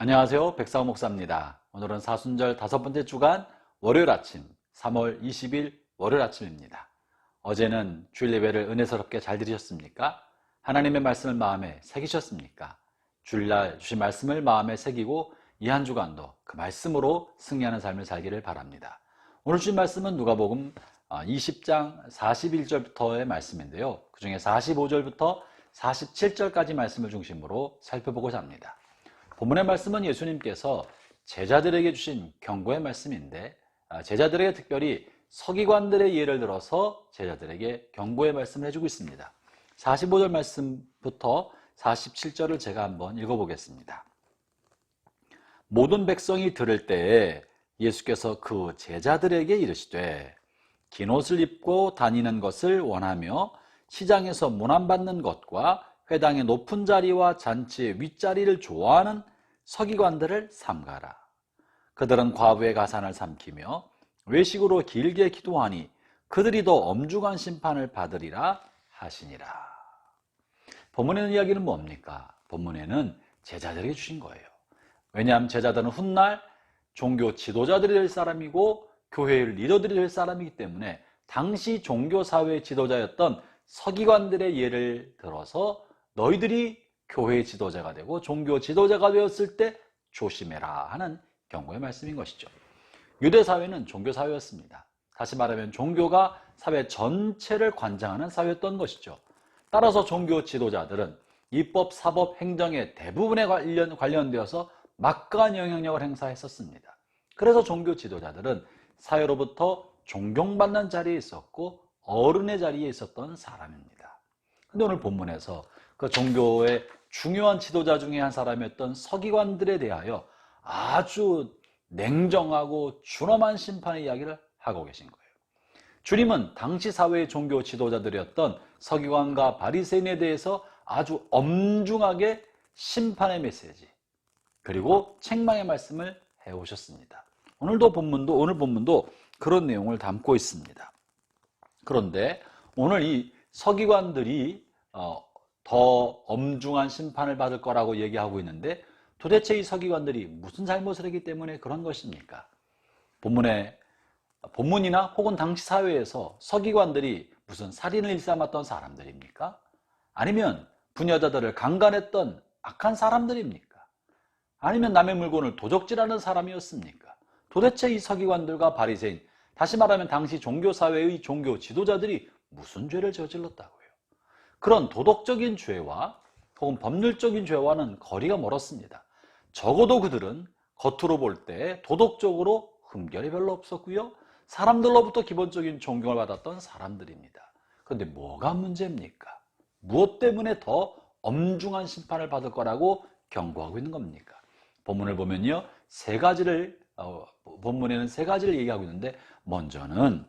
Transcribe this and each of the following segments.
안녕하세요. 백사우 목사입니다. 오늘은 사순절 5번째 주간 월요일 아침 3월 20일 월요일 아침입니다. 어제는 주일 예배를 은혜스럽게 잘 들으셨습니까? 하나님의 말씀을 마음에 새기셨습니까? 주일날 주신 말씀을 마음에 새기고 이 한 주간도 그 말씀으로 승리하는 삶을 살기를 바랍니다. 오늘 주신 말씀은 누가복음 20장 41절부터의 말씀인데요. 그 중에 45절부터 47절까지 말씀을 중심으로 살펴보고자 합니다. 본문의 말씀은 예수님께서 제자들에게 주신 경고의 말씀인데, 제자들에게 특별히 서기관들의 예를 들어서 제자들에게 경고의 말씀을 해주고 있습니다. 45절 말씀부터 47절을 제가 한번 읽어보겠습니다. 모든 백성이 들을 때에 예수께서 그 제자들에게 이르시되 긴 옷을 입고 다니는 것을 원하며 시장에서 문안받는 것과 회당의 높은 자리와 잔치의 윗자리를 좋아하는 서기관들을 삼가라. 그들은 과부의 가산을 삼키며 외식으로 길게 기도하니 그들이 더 엄중한 심판을 받으리라 하시니라. 본문의 이야기는 뭡니까? 본문에는 제자들에게 주신 거예요. 왜냐하면 제자들은 훗날 종교 지도자들이 될 사람이고 교회의 리더들이 될 사람이기 때문에 당시 종교사회의 지도자였던 서기관들의 예를 들어서 너희들이 교회의 지도자가 되고 종교 지도자가 되었을 때 조심해라 하는 경고의 말씀인 것이죠. 유대사회는 종교사회였습니다. 다시 말하면 종교가 사회 전체를 관장하는 사회였던 것이죠. 따라서 종교 지도자들은 입법, 사법, 행정의 대부분에 관련되어서 막강한 영향력을 행사했었습니다. 그래서 종교 지도자들은 사회로부터 존경받는 자리에 있었고 어른의 자리에 있었던 사람입니다. 근데 오늘 본문에서 그 종교의 중요한 지도자 중에 한 사람이었던 서기관들에 대하여 아주 냉정하고 준엄한 심판의 이야기를 하고 계신 거예요. 주님은 당시 사회의 종교 지도자들이었던 서기관과 바리새인에 대해서 아주 엄중하게 심판의 메시지 그리고 책망의 말씀을 해오셨습니다. 오늘 본문도 그런 내용을 담고 있습니다. 그런데 오늘 이 서기관들이 더 엄중한 심판을 받을 거라고 얘기하고 있는데 도대체 이 서기관들이 무슨 잘못을 했기 때문에 그런 것입니까? 본문이나 혹은 당시 사회에서 서기관들이 무슨 살인을 일삼았던 사람들입니까? 아니면 부녀자들을 강간했던 악한 사람들입니까? 아니면 남의 물건을 도적질하는 사람이었습니까? 도대체 이 서기관들과 바리새인, 다시 말하면 당시 종교사회의 종교 지도자들이 무슨 죄를 저질렀다고요? 그런 도덕적인 죄와 혹은 법률적인 죄와는 거리가 멀었습니다. 적어도 그들은 겉으로 볼 때 도덕적으로 흠결이 별로 없었고요. 사람들로부터 기본적인 존경을 받았던 사람들입니다. 그런데 뭐가 문제입니까? 무엇 때문에 더 엄중한 심판을 받을 거라고 경고하고 있는 겁니까? 본문을 보면요, 본문에는 세 가지를 얘기하고 있는데, 먼저는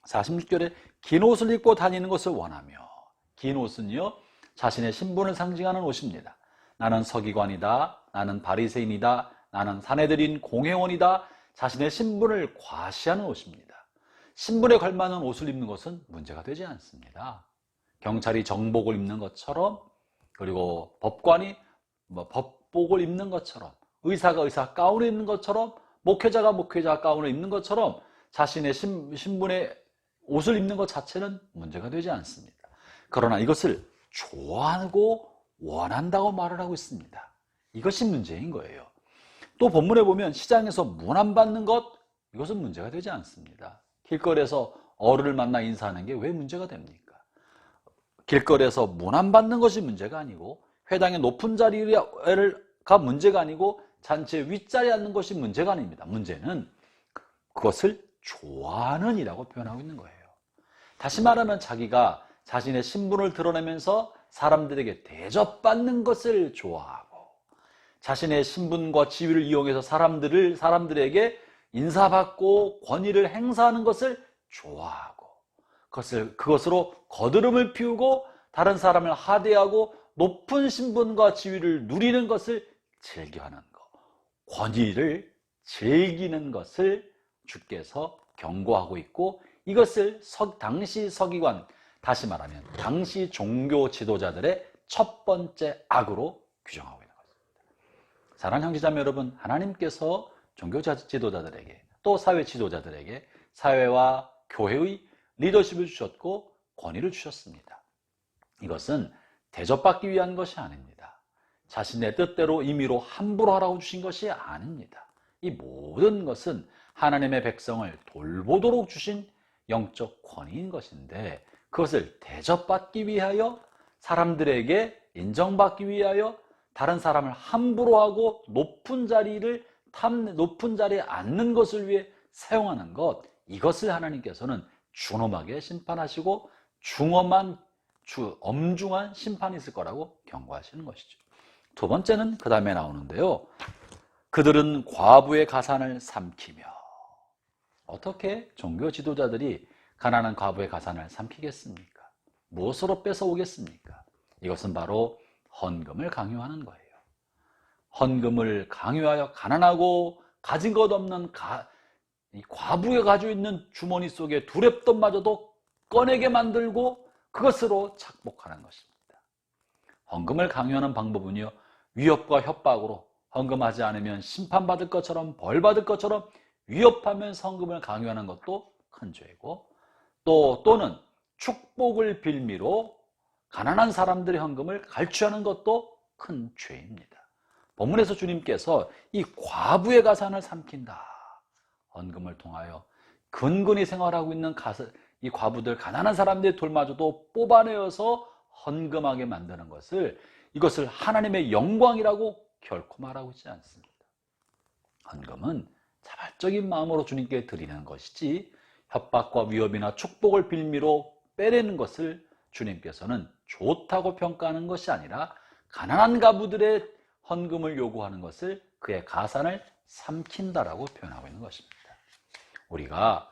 46절에 긴 옷을 입고 다니는 것을 원하며, 긴 옷은요 자신의 신분을 상징하는 옷입니다. 나는 서기관이다, 나는 바리새인이다, 나는 사내들인 공회원이다, 자신의 신분을 과시하는 옷입니다. 신분에 걸맞는 옷을 입는 것은 문제가 되지 않습니다. 경찰이 정복을 입는 것처럼, 그리고 법관이 법복을 입는 것처럼, 의사가 의사 가운을 입는 것처럼, 목회자가 목회자 가운을 입는 것처럼 자신의 신분의 옷을 입는 것 자체는 문제가 되지 않습니다. 그러나 이것을 좋아하고 원한다고 말을 하고 있습니다. 이것이 문제인 거예요. 또 본문에 보면 시장에서 문안받는 것, 이것은 문제가 되지 않습니다. 길거리에서 어른을 만나 인사하는 게 왜 문제가 됩니까? 길거리에서 문안받는 것이 문제가 아니고, 회당의 높은 자리가 문제가 아니고, 잔치의 윗자리에 앉는 것이 문제가 아닙니다. 문제는 그것을 좋아하는 이라고 표현하고 있는 거예요. 다시 말하면 자기가 자신의 신분을 드러내면서 사람들에게 대접받는 것을 좋아하고, 자신의 신분과 지위를 이용해서 사람들에게 인사받고 권위를 행사하는 것을 좋아하고, 그것으로 거드름을 피우고 다른 사람을 하대하고 높은 신분과 지위를 누리는 것을 즐겨하는 것, 권위를 즐기는 것을 주께서 경고하고 있고, 이것을 당시 서기관, 다시 말하면 당시 종교 지도자들의 첫 번째 악으로 규정하고 있는 것입니다. 사랑하는 형제자매 여러분, 하나님께서 종교 지도자들에게 또 사회 지도자들에게 사회와 교회의 리더십을 주셨고 권위를 주셨습니다. 이것은 대접받기 위한 것이 아닙니다. 자신의 뜻대로 임의로 함부로 하라고 주신 것이 아닙니다. 이 모든 것은 하나님의 백성을 돌보도록 주신 영적 권위인 것인데, 그것을 대접받기 위하여, 사람들에게 인정받기 위하여 다른 사람을 함부로 하고 높은 자리에 앉는 것을 위해 사용하는 것, 이것을 하나님께서는 준엄하게 심판하시고 엄중한 심판이 있을 거라고 경고하시는 것이죠. 두 번째는 그 다음에 나오는데요. 그들은 과부의 가산을 삼키며. 어떻게 종교 지도자들이 가난한 과부의 가산을 삼키겠습니까? 무엇으로 뺏어오겠습니까? 이것은 바로 헌금을 강요하는 거예요. 헌금을 강요하여 가난하고 가진 것 없는 이 과부가 가지고 있는 주머니 속에 두렵돈마저도 꺼내게 만들고 그것으로 착복하는 것입니다. 헌금을 강요하는 방법은요, 위협과 협박으로 헌금하지 않으면 심판받을 것처럼 벌받을 것처럼 위협하면서 헌금을 강요하는 것도 큰 죄고, 또는 축복을 빌미로 가난한 사람들의 헌금을 갈취하는 것도 큰 죄입니다. 본문에서 주님께서 이 과부의 가산을 삼킨다, 헌금을 통하여 근근히 생활하고 있는 이 과부들, 가난한 사람들의 돌마저도 뽑아내어서 헌금하게 만드는 이것을 하나님의 영광이라고 결코 말하고 있지 않습니다. 헌금은 자발적인 마음으로 주님께 드리는 것이지, 협박과 위협이나 축복을 빌미로 빼내는 것을 주님께서는 좋다고 평가하는 것이 아니라, 가난한 과부들의 헌금을 요구하는 것을, 그의 가산을 삼킨다라고 표현하고 있는 것입니다. 우리가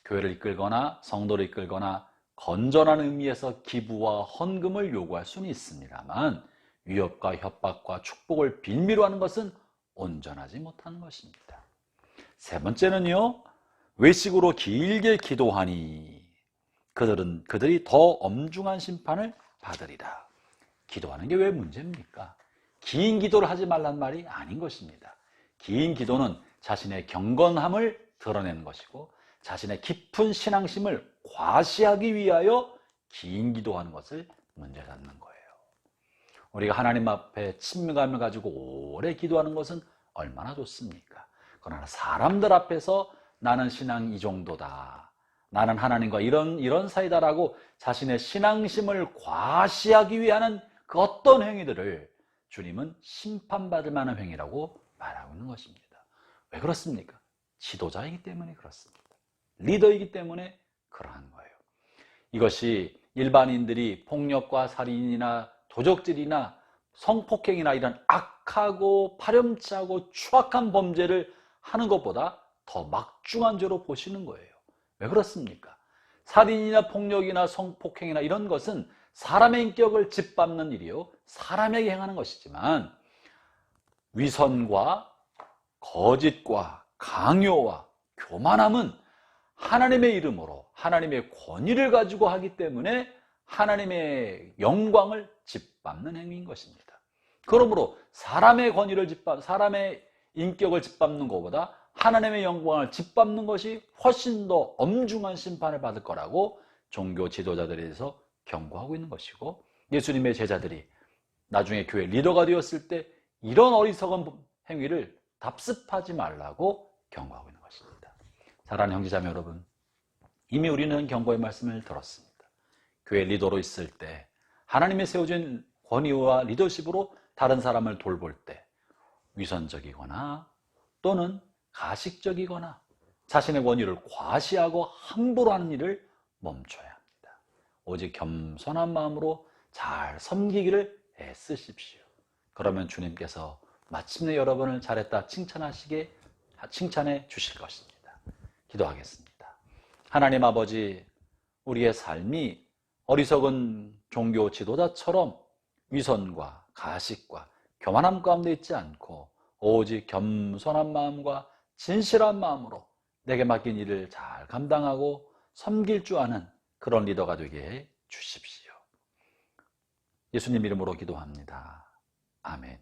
교회를 이끌거나 성도를 이끌거나 건전한 의미에서 기부와 헌금을 요구할 수는 있습니다만, 위협과 협박과 축복을 빌미로 하는 것은 온전하지 못하는 것입니다. 세 번째는요, 외식으로 길게 기도하니 그들이 더 엄중한 심판을 받으리라. 기도하는 게 왜 문제입니까? 긴 기도를 하지 말란 말이 아닌 것입니다. 긴 기도는 자신의 경건함을 드러내는 것이고, 자신의 깊은 신앙심을 과시하기 위하여 긴 기도하는 것을 문제 삼는 거예요. 우리가 하나님 앞에 친밀감을 가지고 오래 기도하는 것은 얼마나 좋습니까? 그러나 사람들 앞에서 나는 신앙 이 정도다, 나는 하나님과 이런 사이다라고 자신의 신앙심을 과시하기 위한 그 어떤 행위들을 주님은 심판받을 만한 행위라고 말하고 있는 것입니다. 왜 그렇습니까? 지도자이기 때문에 그렇습니다. 리더이기 때문에 그러한 거예요. 이것이 일반인들이 폭력과 살인이나 도적질이나 성폭행이나 이런 악하고 파렴치하고 추악한 범죄를 하는 것보다 더 막중한 죄로 보시는 거예요. 왜 그렇습니까? 살인이나 폭력이나 성폭행이나 이런 것은 사람의 인격을 짓밟는 일이요, 사람에게 행하는 것이지만, 위선과 거짓과 강요와 교만함은 하나님의 이름으로 하나님의 권위를 가지고 하기 때문에 하나님의 영광을 짓밟는 행위인 것입니다. 그러므로 사람의 인격을 짓밟는 것보다 하나님의 영광을 짓밟는 것이 훨씬 더 엄중한 심판을 받을 거라고 종교 지도자들에 대해서 경고하고 있는 것이고, 예수님의 제자들이 나중에 교회 리더가 되었을 때 이런 어리석은 행위를 답습하지 말라고 경고하고 있는 것입니다. 사랑하는 형제자매 여러분, 이미 우리는 경고의 말씀을 들었습니다. 교회 리더로 있을 때, 하나님이 세워진 권위와 리더십으로 다른 사람을 돌볼 때 위선적이거나 또는 가식적이거나 자신의 권위를 과시하고 함부로 하는 일을 멈춰야 합니다. 오직 겸손한 마음으로 잘 섬기기를 애쓰십시오. 그러면 주님께서 마침내 여러분을 잘했다 칭찬해 주실 것입니다. 기도하겠습니다. 하나님 아버지, 우리의 삶이 어리석은 종교 지도자처럼 위선과 가식과 교만함 가운데 있지 않고 오직 겸손한 마음과 진실한 마음으로 내게 맡긴 일을 잘 감당하고 섬길 줄 아는 그런 리더가 되게 해 주십시오. 예수님 이름으로 기도합니다. 아멘.